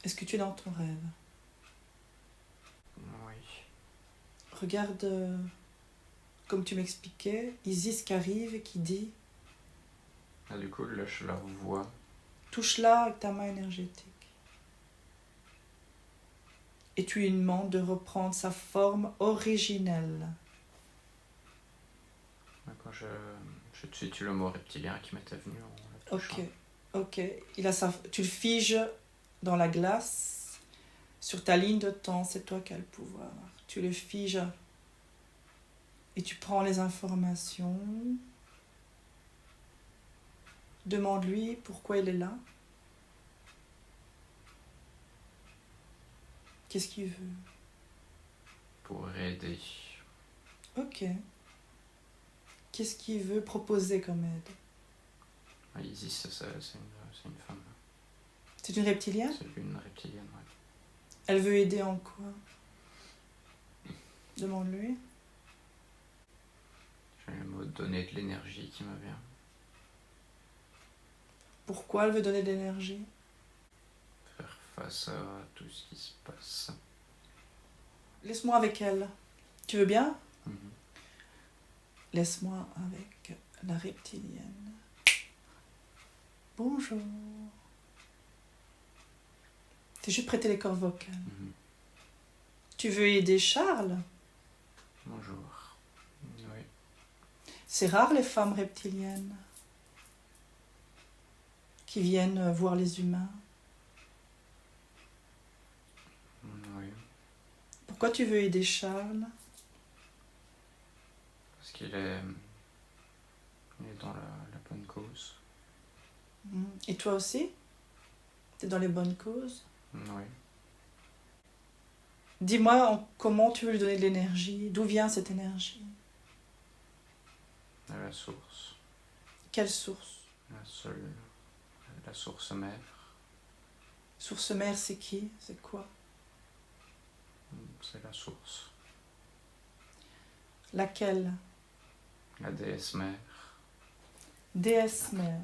Est-ce que tu es dans ton rêve? Oui. Regarde, comme tu m'expliquais, Isis qui arrive et qui dit Ah, du coup, là, je la revois. touche-la avec ta main énergétique. Et tu lui demandes de reprendre sa forme originelle. Quand je te situe le mot reptilien qui m'était venu en le touchant. Ok. Tu le figes dans la glace, sur ta ligne de temps, c'est toi qui as le pouvoir. Tu le figes et tu prends les informations. Demande-lui pourquoi il est là. Qu'est-ce qu'il veut? Pour aider. Ok. Qu'est-ce qu'il veut proposer comme aide? Ah, Isis, c'est une femme. C'est une reptilienne? C'est une reptilienne, ouais. Elle veut aider en quoi? Demande-lui. J'ai le mot donner de l'énergie qui me vient. Pourquoi elle veut donner de l'énergie? Faire face à tout ce qui se passe. Laisse-moi avec elle. Tu veux bien? Mhm. Laisse-moi avec la reptilienne. Bonjour. C'est juste prêter les cordes vocales. Mhm. Tu veux aider Charles? Bonjour. Oui. C'est rare les femmes reptiliennes qui viennent voir les humains. Oui. Pourquoi tu veux aider Charles? Parce qu'il est dans la bonne cause. Et toi aussi? T'es dans les bonnes causes? Oui. Dis-moi comment tu veux lui donner de l'énergie. D'où vient cette énergie? À la source. Quelle source? La source mère. Source mère, c'est qui? C'est quoi? C'est la source. Laquelle? La déesse mère. Déesse mère.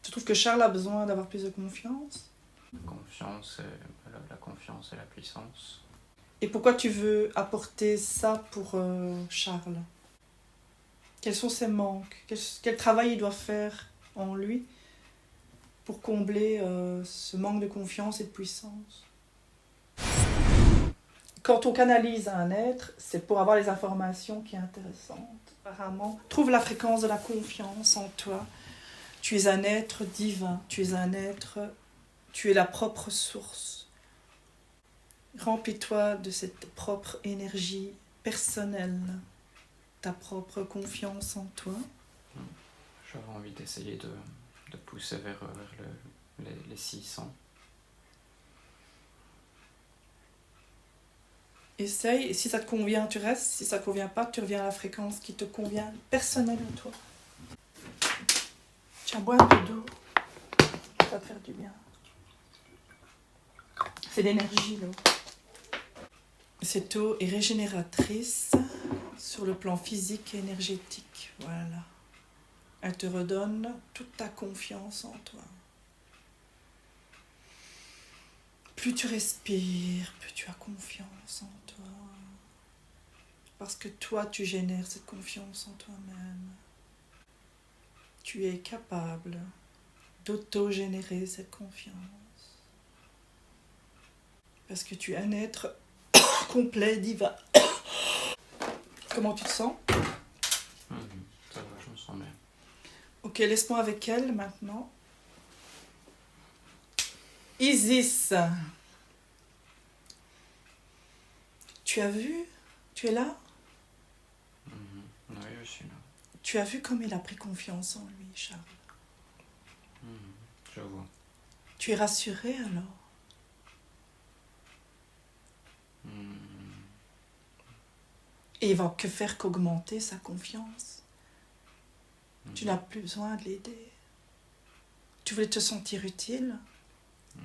Tu trouves que Charles a besoin d'avoir plus de confiance? La confiance et la puissance. Et pourquoi tu veux apporter ça pour Charles? Quels sont ses manques? Quel travail il doit faire en lui pour combler ce manque de confiance et de puissance? Quand on canalise un être, c'est pour avoir les informations qui sont intéressantes. Apparemment, trouve la fréquence de la confiance en toi. Tu es un être divin, tu es la propre source. Remplis-toi de cette propre énergie personnelle, ta propre confiance en toi. J'avais envie d'essayer de pousser vers les 600. Essaye, et si ça te convient, tu restes. Si ça ne te convient pas, tu reviens à la fréquence qui te convient personnelle à toi. Tiens, bois un peu d'eau. Ça va te faire du bien. C'est l'énergie, l'eau. Cette eau est régénératrice sur le plan physique et énergétique. Voilà. Elle te redonne toute ta confiance en toi. Plus tu respires, plus tu as confiance en toi. Parce que toi, tu génères cette confiance en toi-même. Tu es capable d'auto-générer cette confiance. Parce que tu es un être complet, divin. Comment tu te sens? Ça va, je me sens bien. Ok, laisse-moi avec elle maintenant. Isis, tu as vu? Tu es là? Oui, je suis là. Tu as vu comme il a pris confiance en lui, Charles? Je vois. Tu es rassuré alors? Et il va que faire qu'augmenter sa confiance. Tu n'as plus besoin de l'aider. Tu voulais te sentir utile?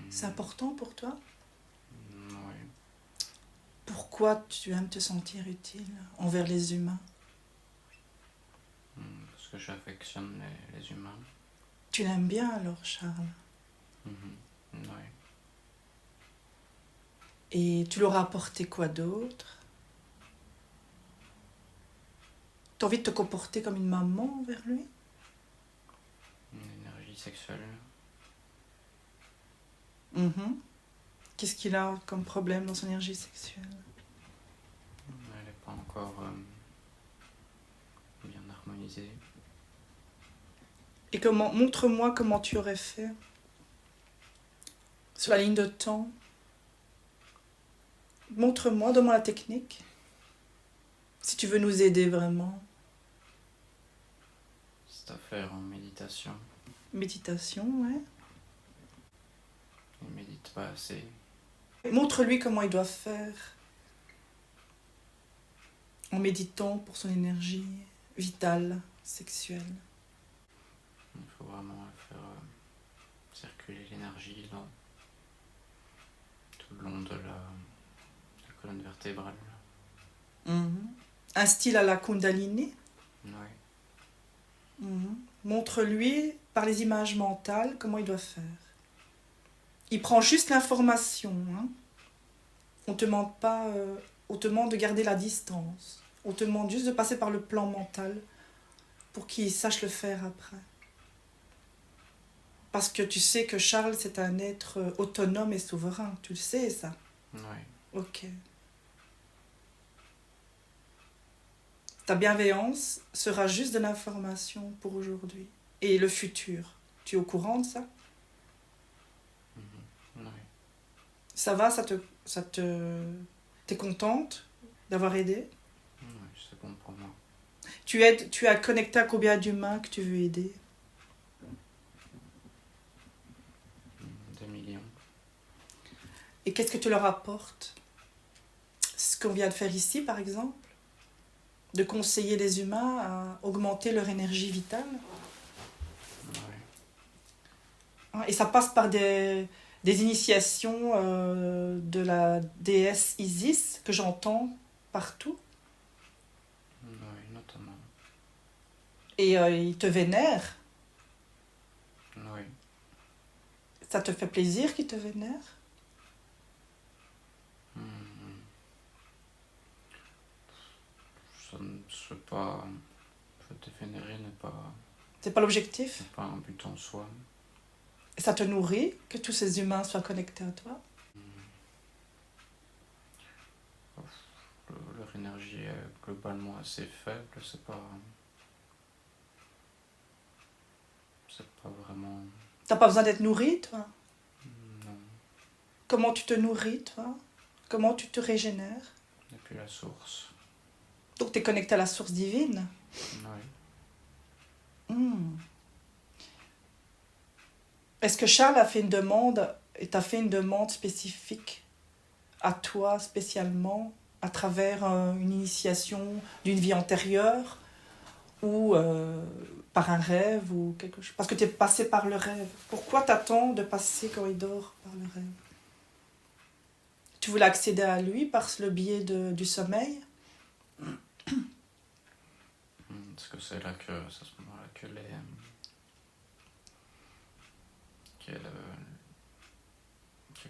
C'est important pour toi? Oui. Pourquoi tu aimes te sentir utile envers les humains? Parce que j'affectionne les humains. Tu l'aimes bien alors, Charles? Ouais. Et tu leur as apporté quoi d'autre? T'as envie de te comporter comme une maman envers lui? Une énergie sexuelle. Mhm. Qu'est-ce qu'il a comme problème dans son énergie sexuelle? Elle n'est pas encore bien harmonisée. Et montre-moi comment tu aurais fait sur la ligne de temps. Montre-moi, donne-moi la technique. Si tu veux nous aider vraiment. C'est à faire en méditation. Méditation, ouais. Il médite pas assez. Montre-lui comment il doit faire en méditant pour son énergie vitale, sexuelle. Il faut vraiment faire circuler l'énergie dans tout le long de la colonne vertébrale. Mhm. Un style à la Kundalini. Ouais. Mhm. Montre-lui par les images mentales comment il doit faire. Il prend juste l'information. Hein. On te demande pas, on te demande de garder la distance. On te demande juste de passer par le plan mental pour qu'il sache le faire après. Parce que tu sais que Charles, c'est un être autonome et souverain. Tu le sais, ça? Ouais. Ok. Ta bienveillance sera juste de l'information pour aujourd'hui. Et le futur. Tu es au courant de ça? Ouais. Ça va, T'es contente d'avoir aidé? Ouais, c'est bon pour moi. Tu as connecté à combien d'humains que tu veux aider? 2 millions. Et qu'est-ce que tu leur apportes? Ce qu'on vient de faire ici, par exemple? De conseiller les humains à augmenter leur énergie vitale? Ouais. Et ça passe par des initiations de la déesse Isis que j'entends partout. Ouais, notamment. Et ils te vénèrent. Ouais. Ça te fait plaisir qu'ils te vénèrent? Ça ne serait pas... te vénérer n'est pas C'est pas l'objectif? un but en soi. Et ça te nourrit que tous ces humains soient connectés à toi? Leur énergie est globalement assez faible, c'est pas vraiment... T'as pas besoin d'être nourri, toi? Non. Comment tu te nourris, toi? Comment tu te régénères? Depuis la source. Donc tu es connecté à la source divine? Oui. Est-ce que Charles a fait une demande, et t'a fait une demande spécifique à toi spécialement, à travers une initiation d'une vie antérieure, ou par un rêve, ou quelque chose? Parce que tu es passé par le rêve. Pourquoi t'attends de passer quand il dort par le rêve? Tu voulais accéder à lui par le biais du sommeil? Parce que c'est à ce moment-là que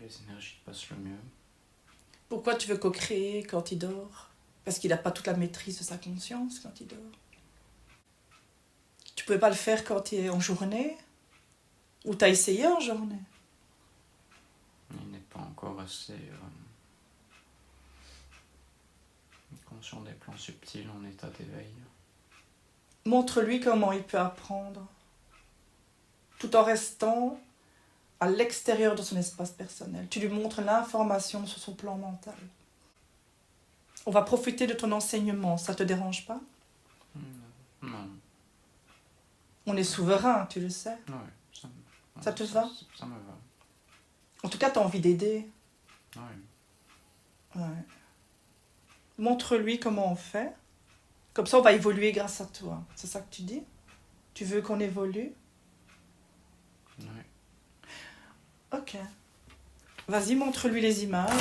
les énergies passent le mieux. Pourquoi tu veux co-créer quand il dort? Parce qu'il n'a pas toute la maîtrise de sa conscience quand il dort. Tu pouvais pas le faire quand il est en journée? Ou t'as essayé en journée? Il n'est pas encore assez conscient des plans subtils en état d'éveil. Montre-lui comment il peut apprendre, tout en restant à l'extérieur de son espace personnel. Tu lui montres l'information sur son plan mental. On va profiter de ton enseignement, ça te dérange pas? Non. On est souverain, tu le sais. Ouais, ça te va? Ça me va. En tout cas, tu as envie d'aider. Ouais. Ouais. Montre-lui comment on fait. Comme ça, on va évoluer grâce à toi. C'est ça que tu dis? Tu veux qu'on évolue? Ouais. Ok. Vas-y, montre-lui les images.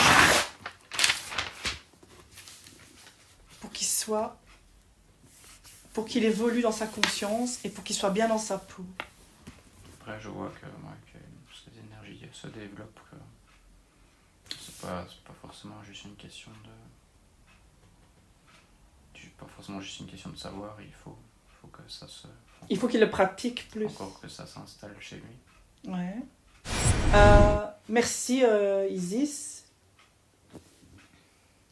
Pour qu'il évolue dans sa conscience et pour qu'il soit bien dans sa peau. Après, je vois que ces énergies se développent, que c'est pas forcément juste une question de... C'est pas forcément juste une question de savoir, il faut que ça se... Il faut qu'il le pratique plus. Encore que ça s'installe chez lui. Ouais. Merci Isis.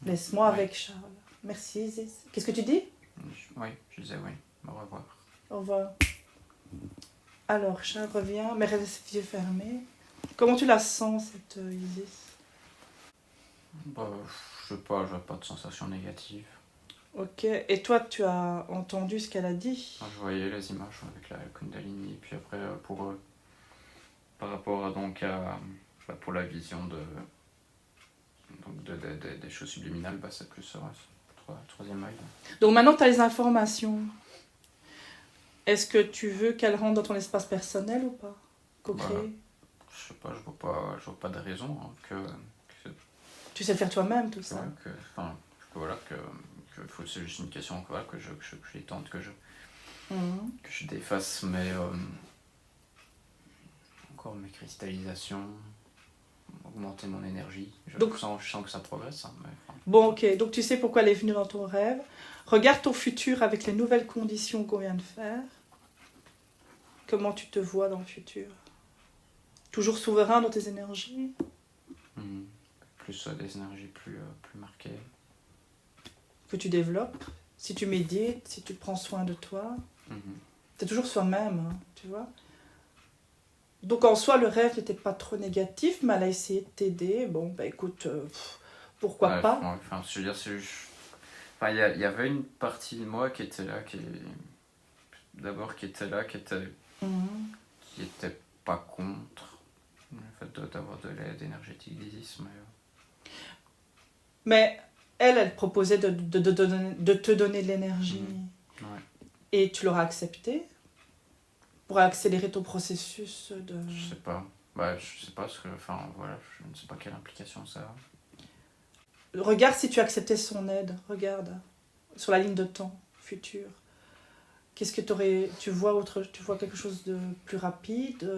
Laisse-moi Ouais. avec Charles. Merci Isis. Qu'est-ce que tu dis? Oui, je disais oui. Au revoir. Au revoir. Alors, Charles revient, mais reste les yeux fermés. Comment tu la sens, cette Isis? Bah, je sais pas, j'ai pas de sensation négative. Ok. Et toi, tu as entendu ce qu'elle a dit? Je voyais les images avec la Kundalini, et puis après, par rapport pour la vision des choses subliminales, c'est plus troisième œil. Donc maintenant que tu as les informations, est-ce que tu veux qu'elle rentre dans ton espace personnel ou pas? Co-créer? Je sais pas, je vois pas de raison que Tu sais le faire toi-même, tout ça? C'est juste une question que je tente, que Mhm. je défasse encore mes cristallisations, augmenter mon énergie. Je sens que ça progresse. Bon, ok. Donc tu sais pourquoi elle est venue dans ton rêve. Regarde ton futur avec les nouvelles conditions qu'on vient de faire. Comment tu te vois dans le futur? Toujours souverain dans tes énergies? Plus des énergies plus marquées. Que tu développes. Si tu médites, si tu prends soin de toi. T'es toujours soi-même, hein, tu vois. Donc en soi, le rêve n'était pas trop négatif, mais elle a essayé de t'aider. Bon, bah écoute, pourquoi pas. Je veux dire, il y avait une partie de moi qui était là, qui était pas contre le fait d'avoir de l'aide énergétique d'Isis, mais elle proposait de te donner de l'énergie. Ouais. Et tu l'auras accepté pour accélérer ton processus de... Je sais pas. Je sais pas, je ne sais pas quelle implication ça a. Regarde si tu acceptais son aide. Regarde. Sur la ligne de temps future. Qu'est-ce que tu vois quelque chose de plus rapide?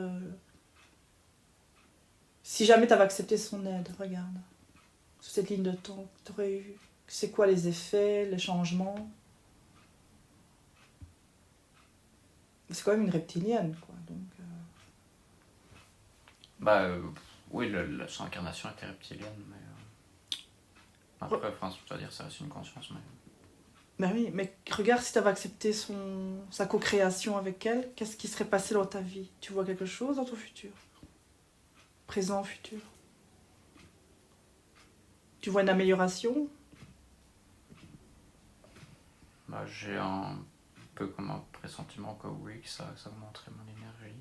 Si jamais tu avais accepté son aide, regarde. Sur cette ligne de temps, tu aurais eu... C'est quoi les effets, les changements? C'est quand même une reptilienne, quoi. Donc, oui, son incarnation était reptilienne, mais... Après, je dois dire ça reste une conscience, mais... Ben oui, mais regarde si tu avais accepté sa co-création avec elle, qu'est-ce qui serait passé dans ta vie? Tu vois quelque chose dans ton futur? Présent, futur? Tu vois une amélioration? J'ai un peu comme un pressentiment que oui, que ça augmenterait mon énergie.